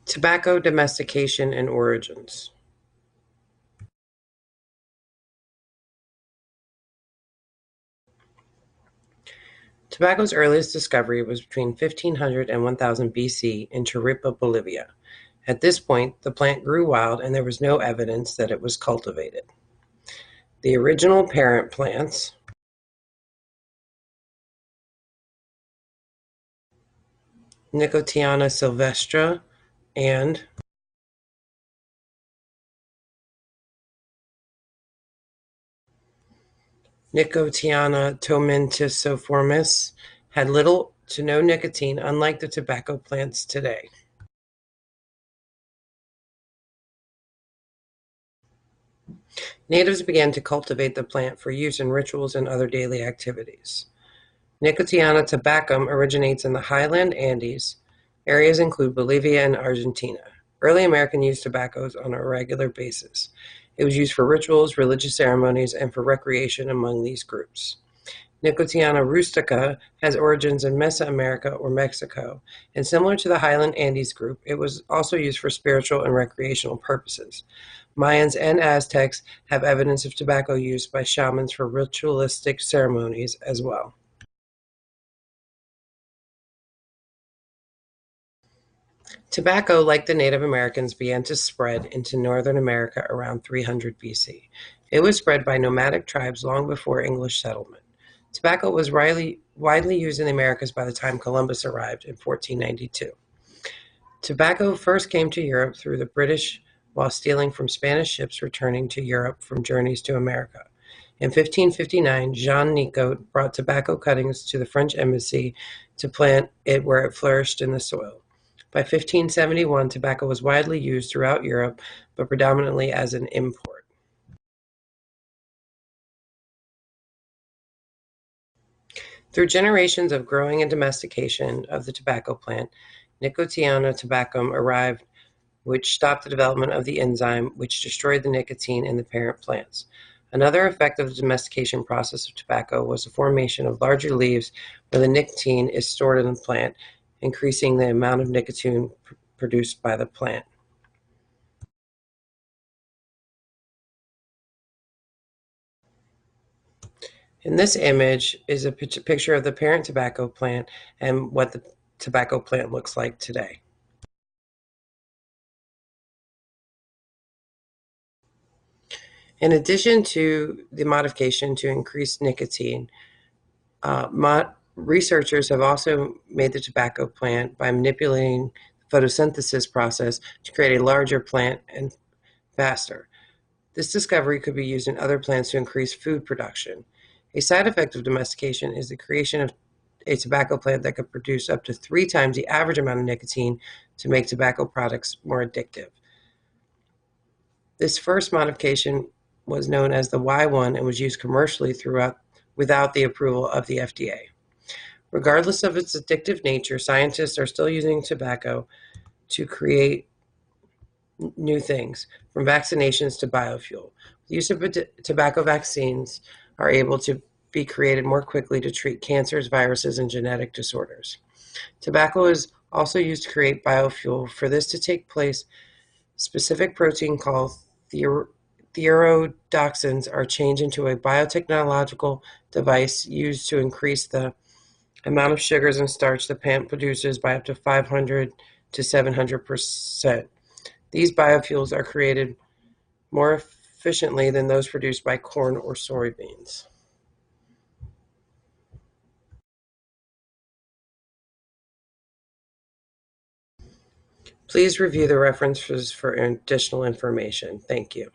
Tobacco domestication and origins. Tobacco's earliest discovery was between 1500 and 1000 BC in Chiripa, Bolivia. At this point, the plant grew wild and there was no evidence that it was cultivated. The original parent plants, Nicotiana sylvestre and Nicotiana tomenticiformis, had little to no nicotine, unlike the tobacco plants today. Natives began to cultivate the plant for use in rituals and other daily activities. Nicotiana tabacum originates in the highland Andes. Areas include Bolivia and Argentina. Early Americans used tobaccos on a regular basis. It was used for rituals, religious ceremonies, and for recreation among these groups. Nicotiana rustica has origins in Mesoamerica or Mexico, and similar to the highland Andes group, it was also used for spiritual and recreational purposes. Mayans and Aztecs have evidence of tobacco use by shamans for ritualistic ceremonies as well. Tobacco, like the Native Americans, began to spread into Northern America around 300 BC. It was spread by nomadic tribes long before English settlement. Tobacco was widely used in the Americas by the time Columbus arrived in 1492. Tobacco first came to Europe through the British while stealing from Spanish ships returning to Europe from journeys to America. In 1559, Jean Nicot brought tobacco cuttings to the French embassy to plant it where it flourished in the soil. By 1571, tobacco was widely used throughout Europe, but predominantly as an import. Through generations of growing and domestication of the tobacco plant, Nicotiana tabacum arrived, which stopped the development of the enzyme which destroyed the nicotine in the parent plants. Another effect of the domestication process of tobacco was the formation of larger leaves where the nicotine is stored in the plant, increasing the amount of nicotine produced by the plant. In this image is a picture of the parent tobacco plant and what the tobacco plant looks like today. In addition to the modification to increase nicotine, researchers have also made the tobacco plant by manipulating the photosynthesis process to create a larger plant and faster. This discovery could be used in other plants to increase food production. A side effect of domestication is the creation of a tobacco plant that could produce up to 3 times the average amount of nicotine to make tobacco products more addictive. This first modification was known as the Y1 and was used commercially without the approval of the FDA. Regardless of its addictive nature, scientists are still using tobacco to create new things, from vaccinations to biofuel. The use of tobacco vaccines are able to be created more quickly to treat cancers, viruses, and genetic disorders. Tobacco is also used to create biofuel. For this to take place, specific protein called thioredoxins are changed into a biotechnological device used to increase the amount of sugars and starch the plant produces by up to 500 to 700%. These biofuels are created more efficiently than those produced by corn or soybeans. Please review the references for additional information. Thank you.